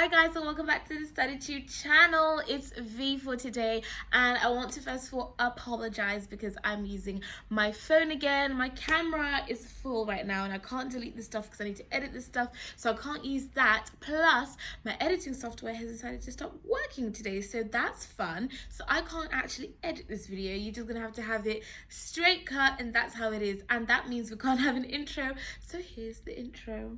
Hi guys, and welcome back to the StudyTube channel. It's V for today, and I want to first of all apologize because I'm using my phone again. My camera is full right now and I can't delete this stuff because I need to edit this stuff, so I can't use that. Plus my editing software has decided to stop working today, so that's fun. So I can't actually edit this video. You're just gonna have it straight cut, and that's how it is, and that means we can't have an intro. So here's the intro.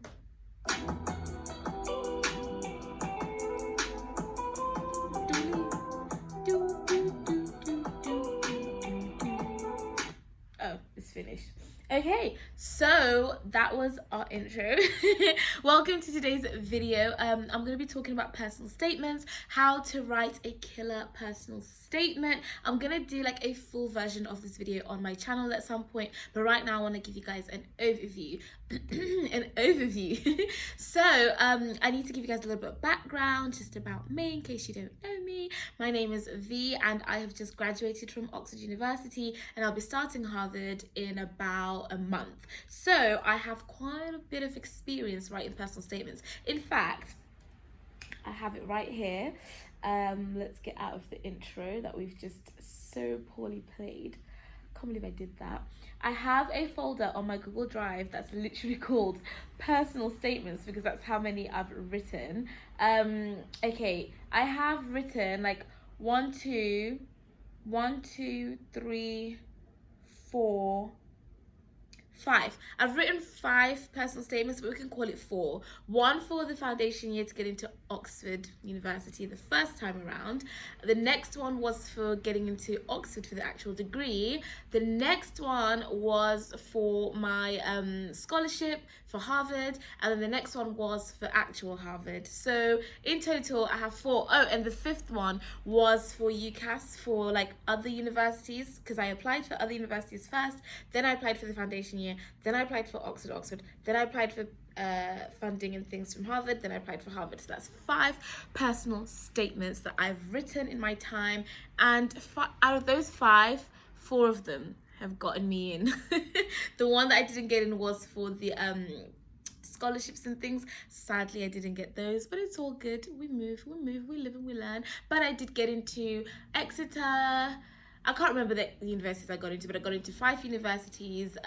Oh, it's finished. Okay, so that was our intro. Welcome to today's video. I'm going to be talking about personal statements, how to write a killer personal statement. I'm going to do like a full version of this video on my channel at some point, but right now I want to give you guys an overview. So I need to give you guys a little bit of background just about me in case you don't know me. My name is V and I have just graduated from Oxford University, and I'll be starting Harvard in about a month. So I have quite a bit of experience writing personal statements. In fact, I have it right here. Let's get out of the intro that we've just so poorly played. Can't believe I did that. I have a folder on my Google Drive that's literally called personal statements because that's how many I've written. Okay, I have written like 1, 2, 3, 4, 5. I've written 5 personal statements, but we can call it 4. 1 for the foundation year to get into Oxford University the first time around. The next one was for getting into Oxford for the actual degree. The next one was for my scholarship for Harvard, and then the next one was for actual Harvard. So in total I have 4. Oh, and the 5th one was for UCAS, for like other universities, because I applied for other universities first, then I applied for the foundation year, then I applied for Oxford, then I applied for funding and things from Harvard, then I applied for Harvard. So that's 5 personal statements that I've written in my time, and out of those 5, 4 of them have gotten me in. The one that I didn't get in was for the scholarships and things. Sadly, I didn't get those, but it's all good. We move, we live and we learn. But I did get into Exeter. I can't remember the universities I got into, but I got into 5 universities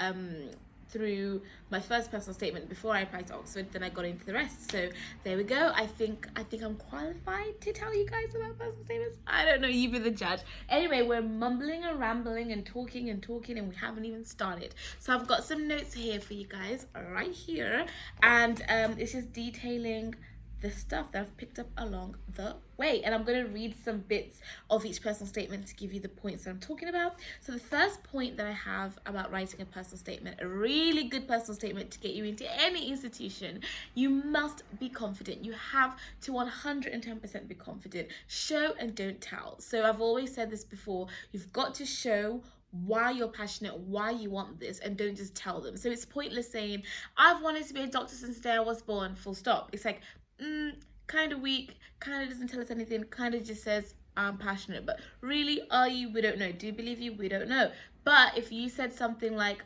through my first personal statement before I applied to Oxford. Then I got into the rest. So there we go. I think I'm qualified to tell you guys about personal statements. I don't know, you be the judge. Anyway, we're mumbling and rambling and talking and we haven't even started. So I've got some notes here for you guys right here, and it's just detailing the stuff that I've picked up along the way, and I'm going to read some bits of each personal statement to give you the points that I'm talking about. So the first point that I have about writing a personal statement, a really good personal statement to get you into any institution, you must be confident. You have to 110% be confident. Show and don't tell. So I've always said this before, you've got to show why you're passionate, why you want this, and don't just tell them. So it's pointless saying, I've wanted to be a doctor since the day I was born, full stop. It's like, kind of weak, kind of doesn't tell us anything, kind of just says I'm passionate. But really, are you? We don't know. Do you believe you? We don't know. But if you said something like,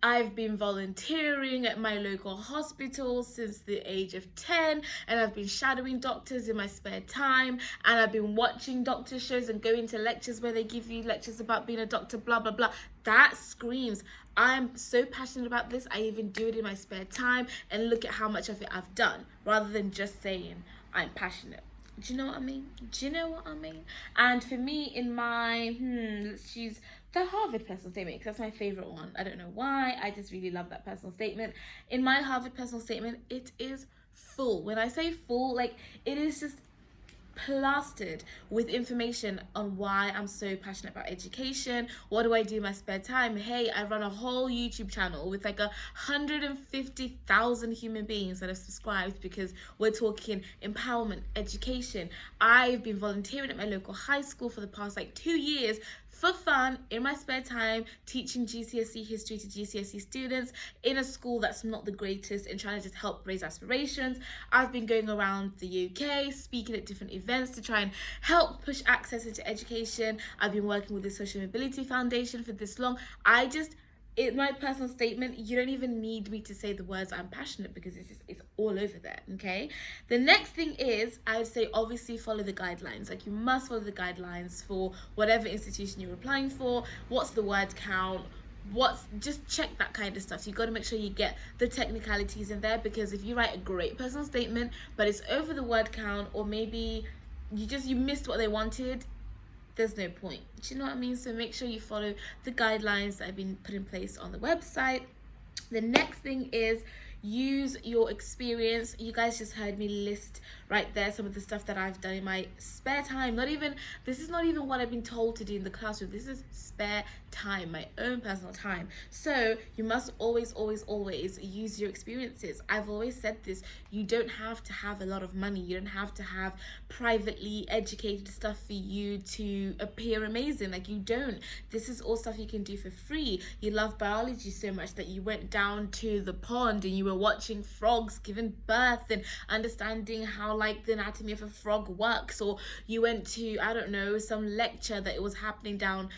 I've been volunteering at my local hospital since the age of 10, and I've been shadowing doctors in my spare time, and I've been watching doctor shows and going to lectures where they give you lectures about being a doctor, blah blah blah. That screams, I'm so passionate about this, I even do it in my spare time, and look at how much of it I've done, rather than just saying I'm passionate. Do you know what I mean? And for me, in my let's choose the Harvard personal statement, because that's my favorite one. I don't know why, I just really love that personal statement. In my Harvard personal statement, it is full. When I say full, like, it is just plastered with information on why I'm so passionate about education. What do I do in my spare time? Hey, I run a whole YouTube channel with like 150,000 human beings that have subscribed, because we're talking empowerment, education. I've been volunteering at my local high school for the past like 2 years for fun in my spare time, teaching GCSE history to GCSE students in a school that's not the greatest, and trying to just help raise aspirations. I've been going around the UK speaking at different events to try and help push access into education. I've been working with the Social Mobility Foundation for this long. I just in my personal statement, you don't even need me to say the words I'm passionate, because it's all over there. Okay. The next thing is, I would say obviously follow the guidelines. Like, you must follow the guidelines for whatever institution you're applying for. What's the word count? Just check that kind of stuff. You got to make sure you get the technicalities in there, because if you write a great personal statement but it's over the word count, or maybe you missed what they wanted, there's no point. Do you know what I mean? So make sure you follow the guidelines that have been put in place on the website. The next thing is use your experience. You guys just heard me list right there some of the stuff that I've done in my spare time. This is not even what I've been told to do in the classroom. This is spare time, my own personal time. So you must always use your experiences. I've always said this: you don't have to have a lot of money, you don't have to have privately educated stuff for you to appear amazing. Like, you don't. This is all stuff you can do for free. You love biology so much that you went down to the pond and you were watching frogs giving birth and understanding how, like, the anatomy of a frog works, or you went to, I don't know, some lecture that it was happening down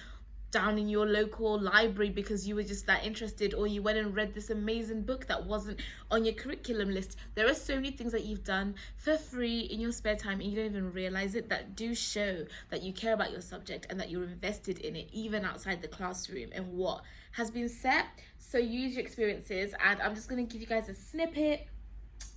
in your local library because you were just that interested, or you went and read this amazing book that wasn't on your curriculum list. There are so many things that you've done for free in your spare time and you don't even realize it, that do show that you care about your subject and that you're invested in it, even outside the classroom and what has been set. So use your experiences, and I'm just going to give you guys a snippet.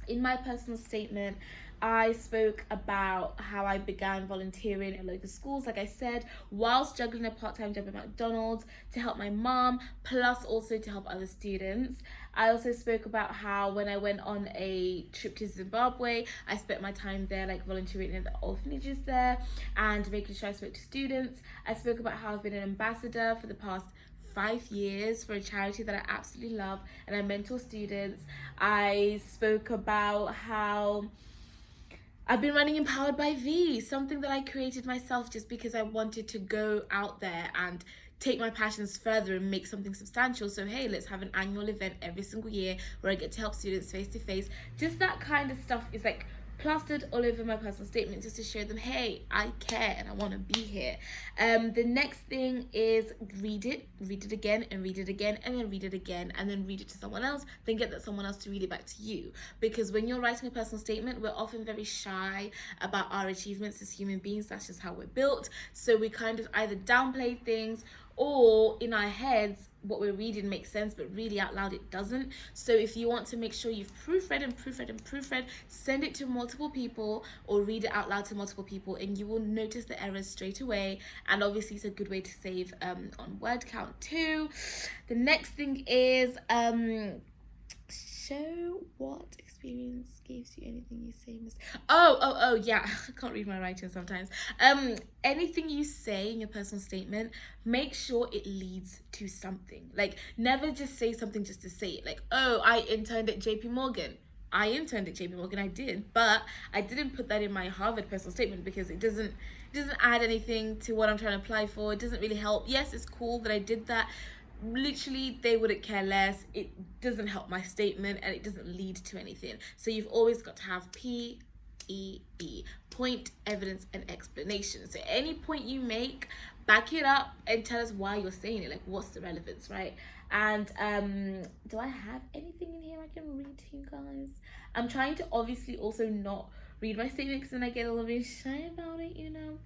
In my personal statement, I spoke about how I began volunteering at local schools, like I said, whilst juggling a part-time job at McDonald's to help my mom, plus also to help other students. I also spoke about how when I went on a trip to Zimbabwe, I spent my time there, like, volunteering in the orphanages there and making sure I spoke to students. I spoke about how I've been an ambassador for the past 5 years for a charity that I absolutely love, and I mentor students. I spoke about how I've been running Empowered by V, something that I created myself just because I wanted to go out there and take my passions further and make something substantial. So hey, let's have an annual event every single year where I get to help students face to face. Just that kind of stuff is like plastered all over my personal statement, just to show them, hey, I care and I want to be here. The next thing is read it again and read it again and then read it again and then read it to someone else, then get that someone else to read it back to you. Because when you're writing a personal statement, we're often very shy about our achievements as human beings. That's just how we're built. So we kind of either downplay things, or in our heads what we're reading makes sense, but really out loud it doesn't. So if you want to make sure you've proofread, send it to multiple people or read it out loud to multiple people, and you will notice the errors straight away. And obviously it's a good way to save on word count too. The next thing is show what experience gives you anything you say oh yeah, I can't read my writing sometimes. Anything you say in your personal statement, make sure it leads to something. Like, never just say something just to say it. Like, oh, I interned at JP Morgan. I interned at JP Morgan, I did, but I didn't put that in my Harvard personal statement because it doesn't add anything to what I'm trying to apply for. It doesn't really help. Yes, it's cool that I did that. Literally, they wouldn't care less. It doesn't help my statement and it doesn't lead to anything. So you've always got to have PEE, point, evidence, and explanation. So any point you make, back it up and tell us why you're saying it. Like, what's the relevance, right? And do I have anything in here I can read to you guys? I'm trying to obviously also not read my statement because then I get a little bit shy about it, you know.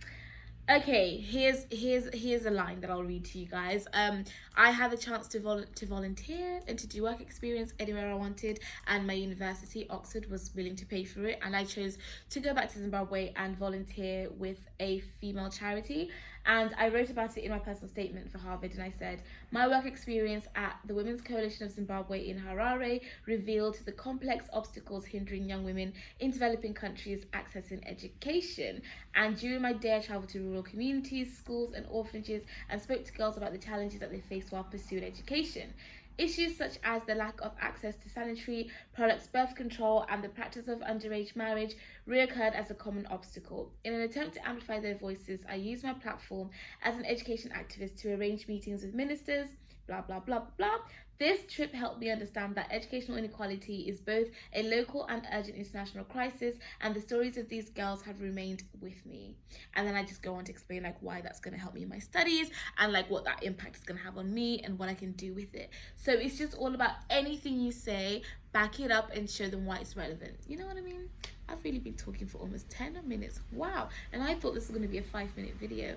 Okay, here's a line that I'll read to you guys. I had the chance to volunteer and to do work experience anywhere I wanted, and my university, Oxford, was willing to pay for it, and I chose to go back to Zimbabwe and volunteer with a female charity. And I wrote about it in my personal statement for Harvard, and I said, my work experience at the Women's Coalition of Zimbabwe in Harare revealed the complex obstacles hindering young women in developing countries accessing education. And during my day, I traveled to rural communities, schools and orphanages and spoke to girls about the challenges that they face while pursuing education. Issues such as the lack of access to sanitary products, birth control, and the practice of underage marriage reoccurred as a common obstacle. In an attempt to amplify their voices, I used my platform as an education activist to arrange meetings with ministers, blah, blah, blah, blah, This trip helped me understand that educational inequality is both a local and urgent international crisis, and the stories of these girls have remained with me. And then I just go on to explain like why that's going to help me in my studies, and like what that impact is going to have on me and what I can do with it. So it's just all about anything you say, back it up and show them why it's relevant. You know what I mean? I've really been talking for almost 10 minutes. Wow. And I thought this was going to be a 5-minute video.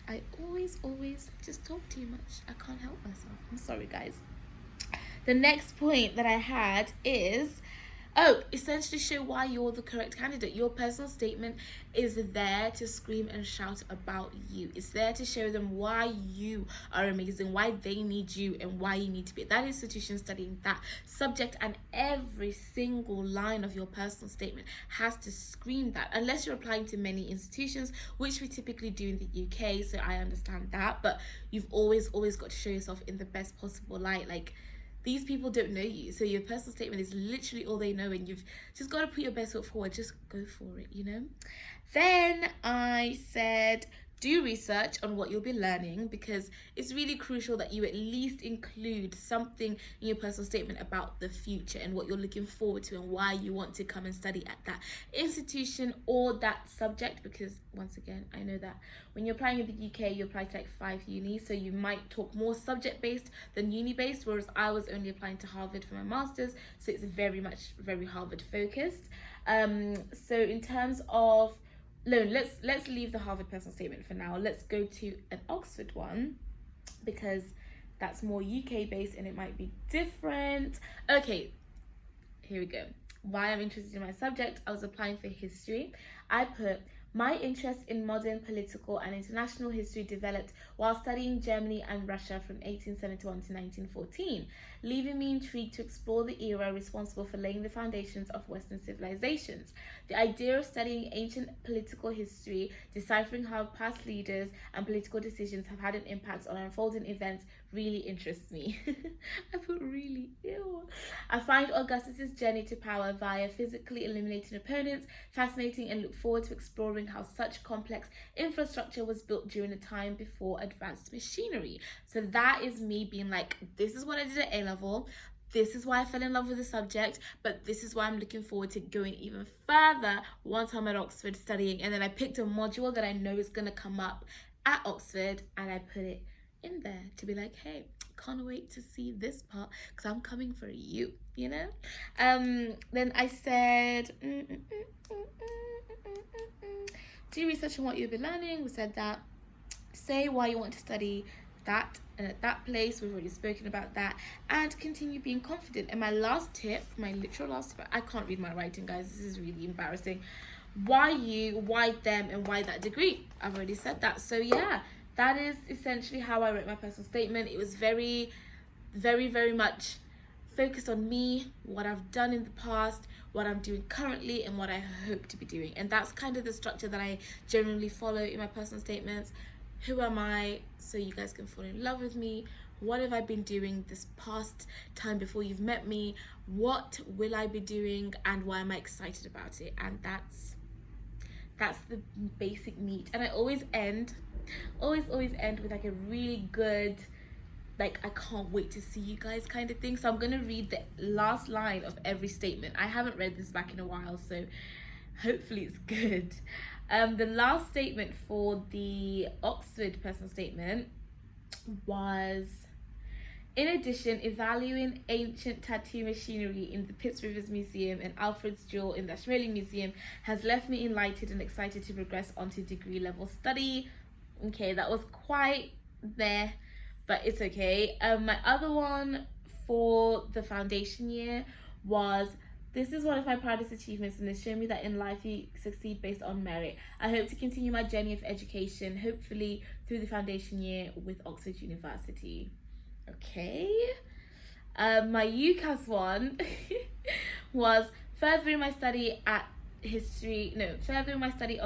I always just talk too much. I can't help myself. I'm sorry, guys. The next point that I had is, essentially show why you're the correct candidate. Your personal statement is there to scream and shout about you. It's there to show them why you are amazing, why they need you, and why you need to be at that institution studying that subject. And every single line of your personal statement has to scream that, unless you're applying to many institutions, which we typically do in the UK, so I understand that. But you've always got to show yourself in the best possible light. Like, these people don't know you, so your personal statement is literally all they know, and you've just got to put your best foot forward. Just go for it, you know. Then I said, do research on what you'll be learning, because it's really crucial that you at least include something in your personal statement about the future and what you're looking forward to and why you want to come and study at that institution or that subject. Because once again, I know that when you're applying in the UK, you apply to like 5 unis, so you might talk more subject based than uni based, whereas I was only applying to Harvard for my master's, so it's very Harvard focused. So in terms of let's leave the Harvard personal statement for now. Let's go to an Oxford one, because that's more UK based and it might be different. Okay, here we go. Why I'm interested in my subject. I was applying for history. I put, my interest in modern political and international history developed while studying Germany and Russia from 1871 to 1914, leaving me intrigued to explore the era responsible for laying the foundations of Western civilizations. The idea of studying ancient political history, deciphering how past leaders and political decisions have had an impact on unfolding events, really interests me. I put really, ew. I find Augustus's journey to power via physically eliminating opponents fascinating, and look forward to exploring how such complex infrastructure was built during a time before advanced machinery. So that is me being like, this is what I did at A-level. This is why I fell in love with the subject, but this is why I'm looking forward to going even further once I'm at Oxford studying. And then I picked a module that I know is going to come up at Oxford, and I put it in there to be like, hey, can't wait to see this part because I'm coming for you, you know. Then I said, do research on what you'll be learning. We said that. Say why you want to study that and at that place. We've already spoken about that. And continue being confident. And my last tip, my literal last tip, I can't read my writing, guys, this is really embarrassing. Why you, why them, and why that degree? I've already said that. So yeah, that is essentially how I wrote my personal statement. It was very much focused on me, what I've done in the past, what I'm doing currently, and what I hope to be doing. And that's kind of the structure that I generally follow in my personal statements. Who am I, so you guys can fall in love with me? What have I been doing this past time before you've met me? What will I be doing, and why am I excited about it? And that's the basic meat. And I always end with like a really good, like, I can't wait to see you guys kind of thing. So I'm gonna read the last line of every statement. I haven't read this back in a while, so hopefully it's good. The last statement for the Oxford personal statement was, in addition, evaluating ancient tattoo machinery in the Pitts Rivers Museum and Alfred's Jewel in the Ashmolean Museum has left me enlightened and excited to progress onto degree level study. Okay, that was quite there, but it's okay. My other one for the foundation year was, this is one of my proudest achievements, and it's shown me that in life you succeed based on merit. I hope to continue my journey of education, hopefully through the foundation year with Oxford University. Okay. My UCAS one was furthering my study of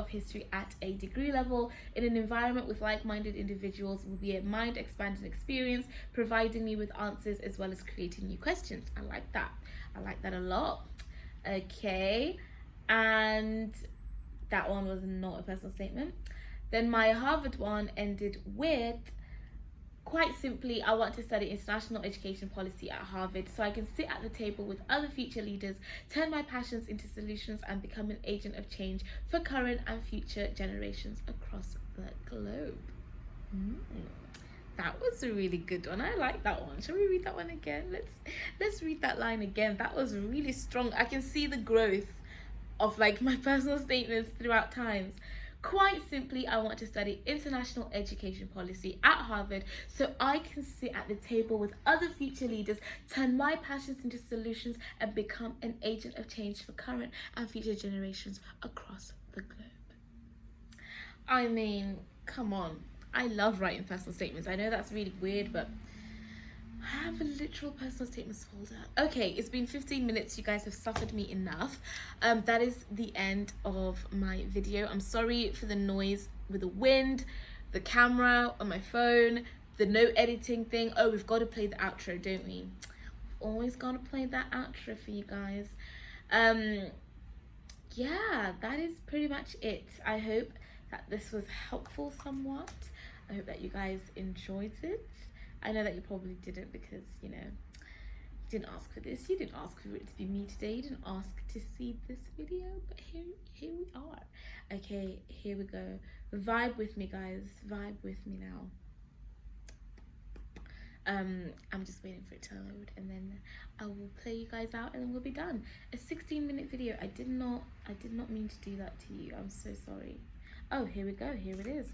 history at a degree level in an environment with like-minded individuals will be a mind-expanding experience, providing me with answers as well as creating new questions. I like that a lot. Okay, and that one was not a personal statement. Then my Harvard one ended with, Quite simply, I want to study international education policy at Harvard so I can sit at the table with other future leaders, turn my passions into solutions, and become an agent of change for current and future generations across the globe. That was a really good one. I like that one. Shall we read that one again? Let's read that line again. That was really strong. I can see the growth of like my personal statements throughout times. Quite simply, I want to study international education policy at Harvard so I can sit at the table with other future leaders, turn my passions into solutions, and become an agent of change for current and future generations across the globe. I mean, come on. I love writing personal statements. I know that's really weird, but I have a literal personal statements folder. Okay, it's been 15 minutes. You guys have suffered me enough. That is the end of my video. I'm sorry for the noise with the wind, the camera on my phone, the no editing thing. Oh, we've got to play the outro, don't we? We've always got to play that outro for you guys. Yeah, that is pretty much it. I hope that this was helpful somewhat. I hope that you guys enjoyed it. I know that you probably didn't because, you know, you didn't ask for this. You didn't ask for it to be me today. You didn't ask to see this video, but here we are. Okay, here we go. Vibe with me, guys. Vibe with me now. I'm just waiting for it to load, and then I will play you guys out, and then we'll be done. A 16-minute video. I did not mean to do that to you. I'm so sorry. Oh, here we go. Here it is.